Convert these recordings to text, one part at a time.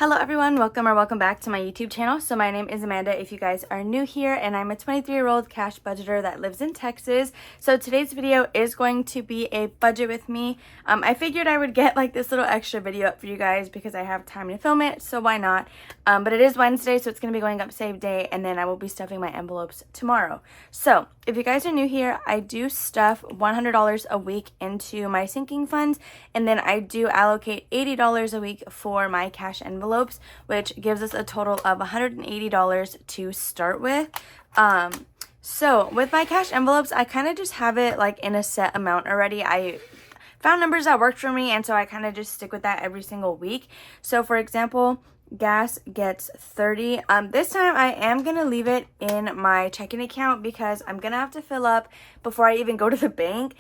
Hello everyone, welcome back to my YouTube channel. So my name is Amanda if you guys are new here, and I'm a 23-year-old cash budgeter that lives in Texas. So today's video is going to be a budget with me. I figured I would get like this little extra video up for you guys because I have time to film it, so why not? But it is Wednesday, so it's going to be going up same day, and then I will be stuffing my envelopes tomorrow. So if you guys are new here, I do stuff $100 a week into my sinking funds, and then I do allocate $80 a week for my cash envelopes, which gives us a total of $180 to start with. So with my cash envelopes, I kind of just have it like in a set amount already. I found numbers that worked for me, and so I kind of just stick with that every single week. So for example, gas gets 30. This time I am gonna leave it in my checking account because I'm gonna have to fill up before I even go to the bank.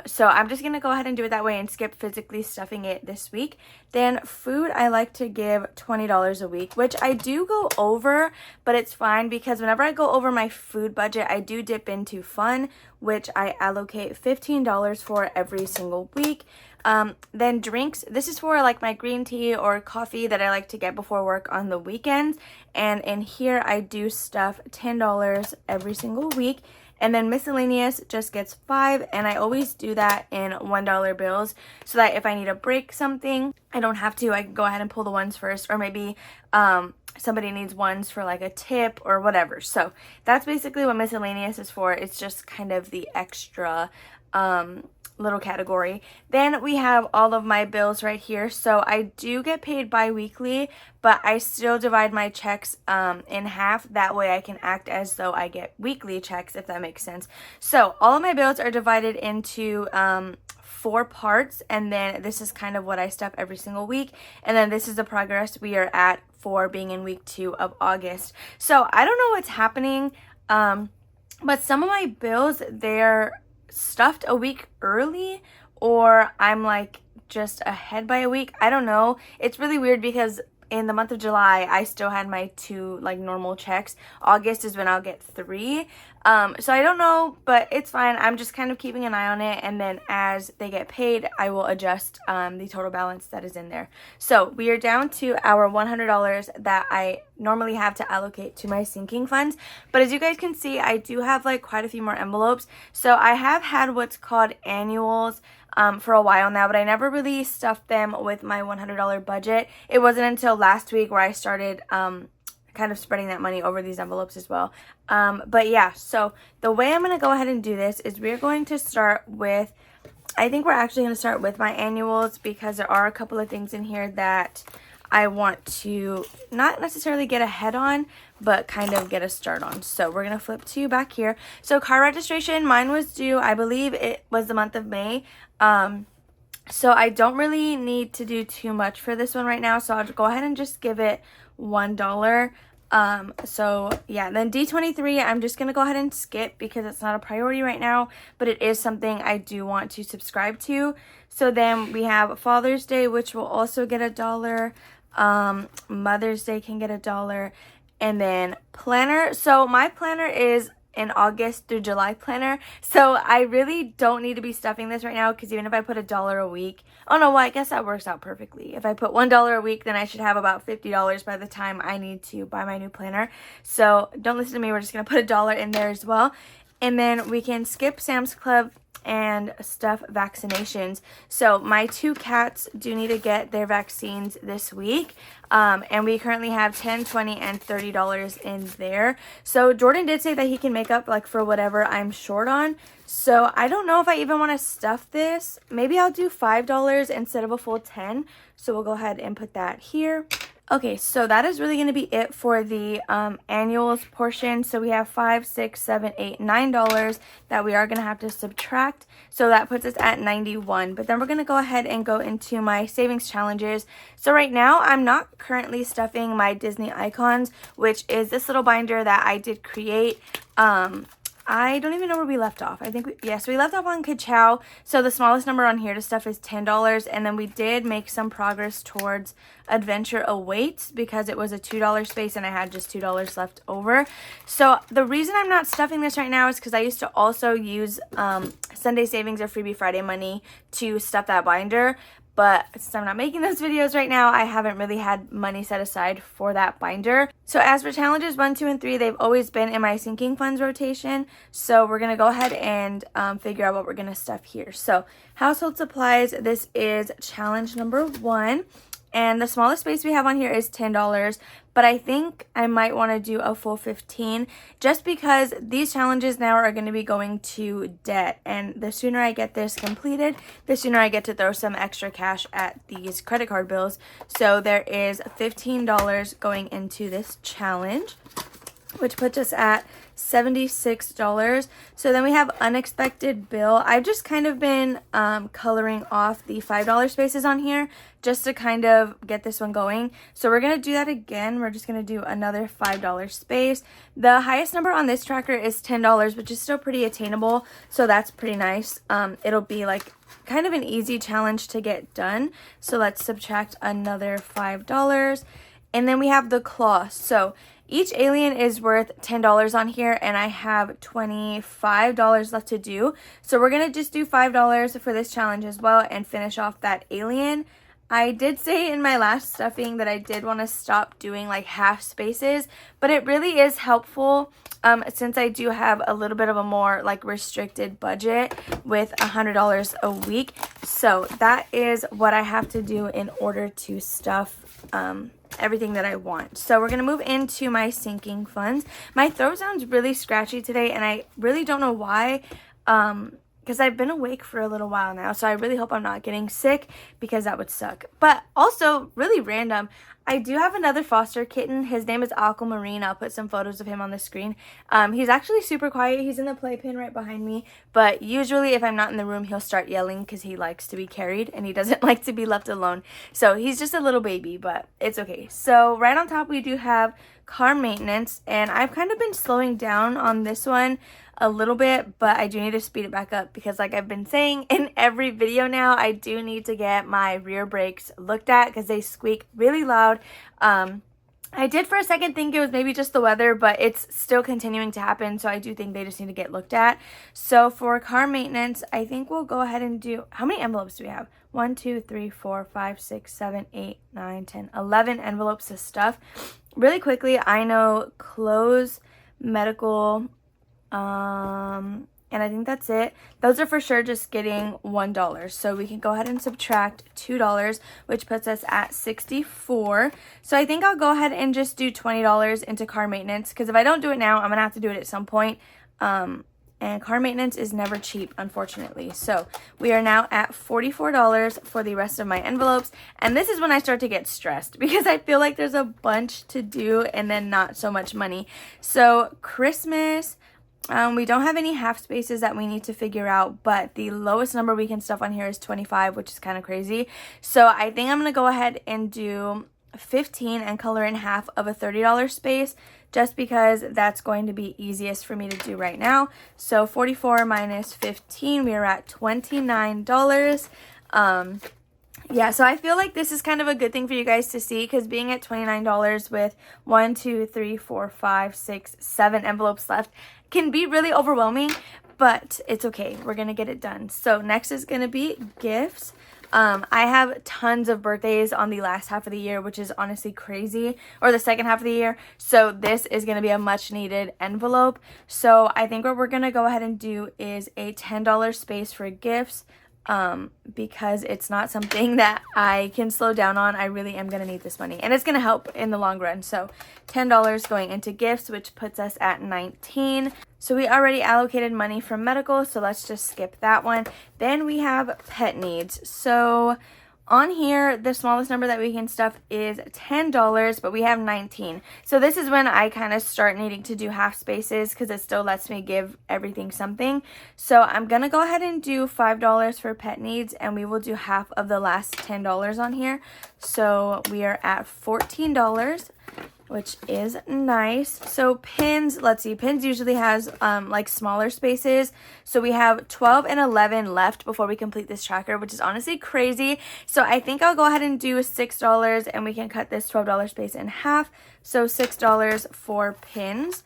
So I'm just gonna go ahead and do it that way and skip physically stuffing it this week. Then food, I like to give $20 a week, which I do go over, but it's fine because whenever I go over my food budget, I do dip into fun, which I allocate $15 for every single week. Then drinks, this is for like my green tea or coffee that I like to get before work on the weekends, and in here I do stuff $10 every single week. And then miscellaneous just gets $5, and I always do that in $1 bills so that if I need to break something, I don't have to. I can go ahead and pull the ones first, or maybe somebody needs ones for like a tip or whatever. So that's basically what miscellaneous is for. It's just kind of the extra little category. Then we have all of my bills right here. So I do get paid bi-weekly, but I still divide my checks in half. That way I can act as though I get weekly checks, if that makes sense. So all of my bills are divided into 4 parts, and then this is kind of what I stuff every single week, and then this is the progress we are at for being in week 2 of August. So I don't know what's happening, but some of my bills, they're stuffed a week early, or I'm like just ahead by a week. I don't know. It's really weird because in the month of July, I still had my 2 like normal checks. August is when I'll get 3. So I don't know, but it's fine. I'm just kind of keeping an eye on it, and then as they get paid, I will adjust the total balance that is in there. So we are down to our $100 that I normally have to allocate to my sinking funds. But as you guys can see, I do have like quite a few more envelopes. So I have had what's called annuals for a while now, but I never really stuffed them with my $100 budget. It wasn't until last week where I started kind of spreading that money over these envelopes as well. But yeah, so the way I'm going to go ahead and do this is we're going to start with, I think we're actually going to start with my annuals because there are a couple of things in here that I want to not necessarily get ahead on, but kind of get a start on. So we're going to flip to back here. So car registration, mine was due, I believe it was the month of May. So I don't really need to do too much for this one right now. So I'll go ahead and just give it $1. So yeah, then D23, I'm just going to go ahead and skip because it's not a priority right now, but it is something I do want to subscribe to. So then we have Father's Day, which will also get $1. Mother's Day can get $1. And then planner. So my planner is an August through July planner, so I really don't need to be stuffing this right now because even if I put $1 a week, oh no, well, I guess that works out perfectly. If I put $1 a week, then I should have about $50 by the time I need to buy my new planner. So don't listen to me, we're just gonna put $1 in there as well. And then we can skip Sam's Club and stuff vaccinations. So my 2 cats do need to get their vaccines this week, and we currently have $10, $20, and $30 in there. So Jordan did say that he can make up like for whatever I'm short on, so I don't know if I even want to stuff this. Maybe I'll do $5 instead of a full 10. So we'll go ahead and put that here. Okay, so that is really going to be it for the annuals portion. So we have $5, $6, $7, $8, $9 that we are going to have to subtract. So that puts us at 91. But then we're going to go ahead and go into my savings challenges. So right now, I'm not currently stuffing my Disney icons, which is this little binder that I did create. I don't even know where we left off. I think, we left off on Ka-Chow. So the smallest number on here to stuff is $10. And then we did make some progress towards Adventure Awaits because it was a $2 space and I had just $2 left over. So the reason I'm not stuffing this right now is because I used to also use Sunday Savings or Freebie Friday money to stuff that binder. but since I'm not making those videos right now, I haven't really had money set aside for that binder. So as for challenges 1, 2, and 3, they've always been in my sinking funds rotation. So we're going to go ahead and figure out what we're going to stuff here. So household supplies, this is challenge number 1. And the smallest space we have on here is $10, but I think I might want to do a full 15 just because these challenges now are going to be going to debt. And the sooner I get this completed, the sooner I get to throw some extra cash at these credit card bills. So there is $15 going into this challenge, which puts us at $76. So then we have unexpected bill. I've just kind of been coloring off the $5 spaces on here just to kind of get this one going. So we're going to do that again. We're just going to do another $5 space. The highest number on this tracker is $10, which is still pretty attainable. So that's pretty nice. It'll be like kind of an easy challenge to get done. So let's subtract another $5. And then we have the claw. So each alien is worth $10 on here, and I have $25 left to do. So we're going to just do $5 for this challenge as well and finish off that alien. I did say in my last stuffing that I did want to stop doing like half spaces, but it really is helpful since I do have a little bit of a more like restricted budget with $100 a week. So that is what I have to do in order to stuff everything that I want. So we're going to move into my sinking funds. My throat sounds really scratchy today, and I really don't know why, because I've been awake for a little while now. So I really hope I'm not getting sick because that would suck. But also, really random, I do have another foster kitten. His name is Aquamarine. I'll put some photos of him on the screen. He's actually super quiet. He's in the playpen right behind me. But usually if I'm not in the room, he'll start yelling because he likes to be carried and he doesn't like to be left alone. So he's just a little baby, but it's okay. So right on top, we do have car maintenance. And I've kind of been slowing down on this one a little bit, but I do need to speed it back up because like I've been saying in every video now, I do need to get my rear brakes looked at because they squeak really loud. I did for a second think it was maybe just the weather, but it's still continuing to happen, so I do think they just need to get looked at. So for car maintenance, I think we'll go ahead and do, how many envelopes do we have? 1, 2, 3, 4, 5, 6, 7, 8, 9, 10, 11 envelopes of stuff. Really quickly, I know clothes, medical, and I think that's it. Those are for sure just getting $1. So we can go ahead and subtract $2, which puts us at 64. So I think I'll go ahead and just do $20 into car maintenance, because if I don't do it now, I'm gonna have to do it at some point. And car maintenance is never cheap, unfortunately. So we are now at $44 for the rest of my envelopes. And this is when I start to get stressed because I feel like there's a bunch to do and then not so much money. So Christmas, we don't have any half spaces that we need to figure out, but the lowest number we can stuff on here is 25, which is kind of crazy. So I think I'm going to go ahead and do 15 and color in half of a $30 space just because that's going to be easiest for me to do right now. So 44 minus 15, we are at $29. Yeah, so I feel like this is kind of a good thing for you guys to see because being at $29 with 1, 2, 3, 4, 5, 6, 7 envelopes left can be really overwhelming, but it's okay. We're going to get it done. So next is going to be gifts. I have tons of birthdays on the last half of the year, which is honestly crazy, or the second half of the year. So this is going to be a much needed envelope. So I think what we're going to go ahead and do is a $10 space for gifts. Because it's not something that I can slow down on. I really am going to need this money and it's going to help in the long run. So $10 going into gifts, which puts us at 19. So we already allocated money from medical, so let's just skip that one. Then we have pet needs. So on here, the smallest number that we can stuff is $10, but we have 19. So this is when I kind of start needing to do half spaces because it still lets me give everything something. So I'm going to go ahead and do $5 for pet needs, and we will do half of the last $10 on here. So we are at $14, which is nice. So pins, let's see, pins usually has like smaller spaces. So we have 12 and 11 left before we complete this tracker, which is honestly crazy. So I think I'll go ahead and do $6 and we can cut this $12 space in half. So $6 for pins.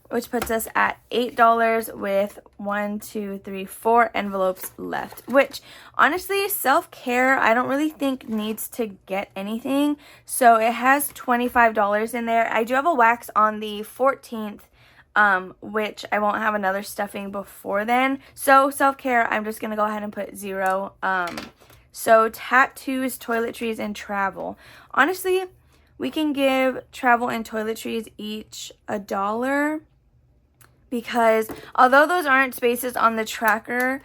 which puts us at $8 with 4 envelopes left, which honestly, self-care, I don't really think needs to get anything. So it has $25 in there. I do have a wax on the 14th, which I won't have another stuffing before then. So self-care, I'm just going to go ahead and put 0. So tattoos, toiletries, and travel. Honestly, we can give travel and toiletries each $1 because although those aren't spaces on the tracker,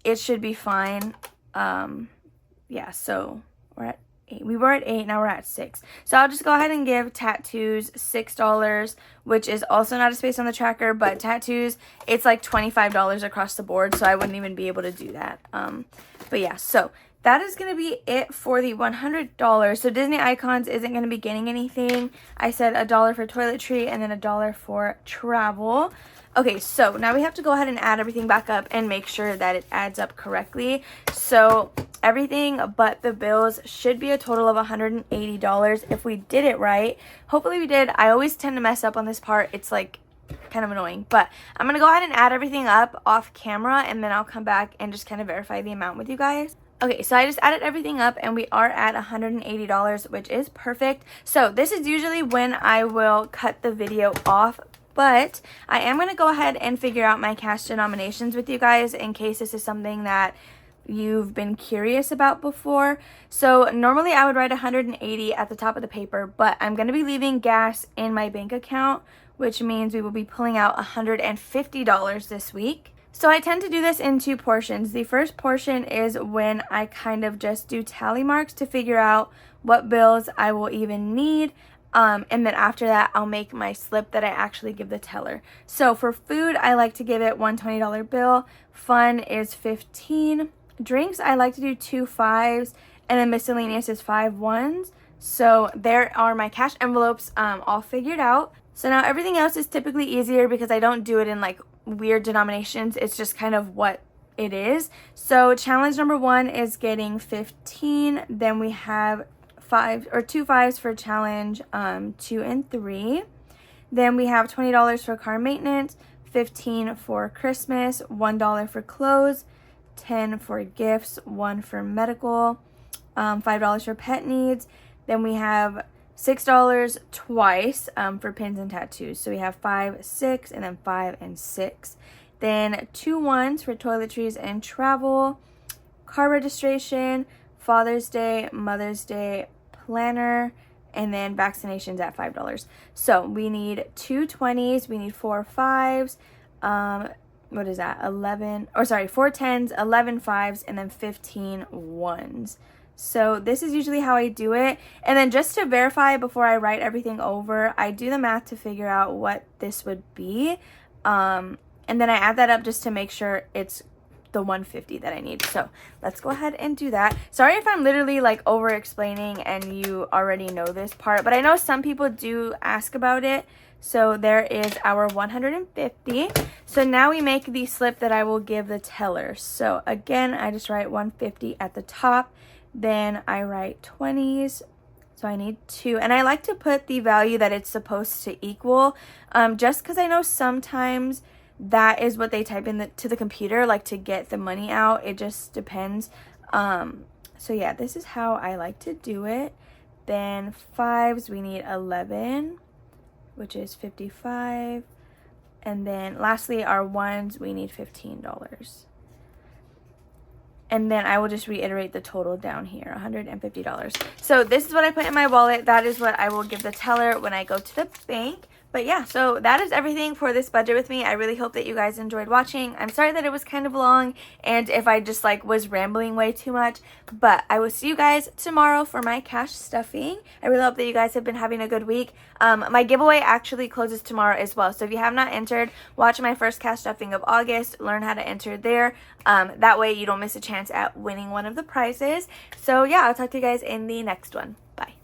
it should be fine. Yeah, so we're at 8. We were at 8, now we're at 6. So I'll just go ahead and give tattoos $6, which is also not a space on the tracker, but tattoos, it's like $25 across the board, so I wouldn't even be able to do that. But yeah, so that is going to be it for the $100. So Disney Icons isn't going to be getting anything. I said $1 for toiletry and then $1 for travel. Okay, so now we have to go ahead and add everything back up and make sure that it adds up correctly. So everything but the bills should be a total of $180 if we did it right. Hopefully we did. I always tend to mess up on this part. It's like kind of annoying, but I'm going to go ahead and add everything up off camera and then I'll come back and just kind of verify the amount with you guys. Okay, so I just added everything up and we are at $180, which is perfect. So this is usually when I will cut the video off, but I am going to go ahead and figure out my cash denominations with you guys in case this is something that you've been curious about before. So normally I would write 180 at the top of the paper, but I'm going to be leaving gas in my bank account, which means we will be pulling out $150 this week. So I tend to do this in 2 portions. The first portion is when I kind of just do tally marks to figure out what bills I will even need. And then after that, I'll make my slip that I actually give the teller. So for food, I like to give it one $20 bill. Fun is 15. Drinks, I like to do 2 5s. And then miscellaneous is 5 1s. So there are my cash envelopes all figured out. So now everything else is typically easier because I don't do it in like weird denominations. It's just kind of what it is. So challenge number 1 is getting 15. Then we have 2 5s for challenge 2 and 3. Then we have $20 for car maintenance, 15 for Christmas, $1 for clothes, 10 for gifts, 1 for medical, $5 for pet needs. Then we have $6 twice for pins and tattoos. So we have 5, 6, and then 5 and 6. Then 2 1s for toiletries and travel, car registration, Father's Day, Mother's Day, planner, and then vaccinations at $5. So we need 2 20s, we need 4 5s, what is that, 4 10s, 11 5s, and then 15 1s. So this is usually how I do it. And then just to verify before I write everything over, I do the math to figure out what this would be. And then I add that up just to make sure it's the 150 that I need. So let's go ahead and do that. Sorry if I'm literally like over explaining and you already know this part, but I know some people do ask about it. So there is our 150. So now we make the slip that I will give the teller. So again, I just write 150 at the top. Then I write 20s, so I need 2. And I like to put the value that it's supposed to equal, just because I know sometimes that is what they type in to the computer, like to get the money out. It just depends. So yeah, this is how I like to do it. Then 5s, we need 11, which is 55. And then lastly, our 1s, we need $15. And then I will just reiterate the total down here, $150. So this is what I put in my wallet. That is what I will give the teller when I go to the bank. But yeah, so that is everything for this budget with me. I really hope that you guys enjoyed watching. I'm sorry that it was kind of long and if I just like was rambling way too much, but I will see you guys tomorrow for my cash stuffing. I really hope that you guys have been having a good week. My giveaway actually closes tomorrow as well. So if you have not entered, watch my first cash stuffing of August, learn how to enter there. That way you don't miss a chance at winning one of the prizes. So yeah, I'll talk to you guys in the next one. Bye.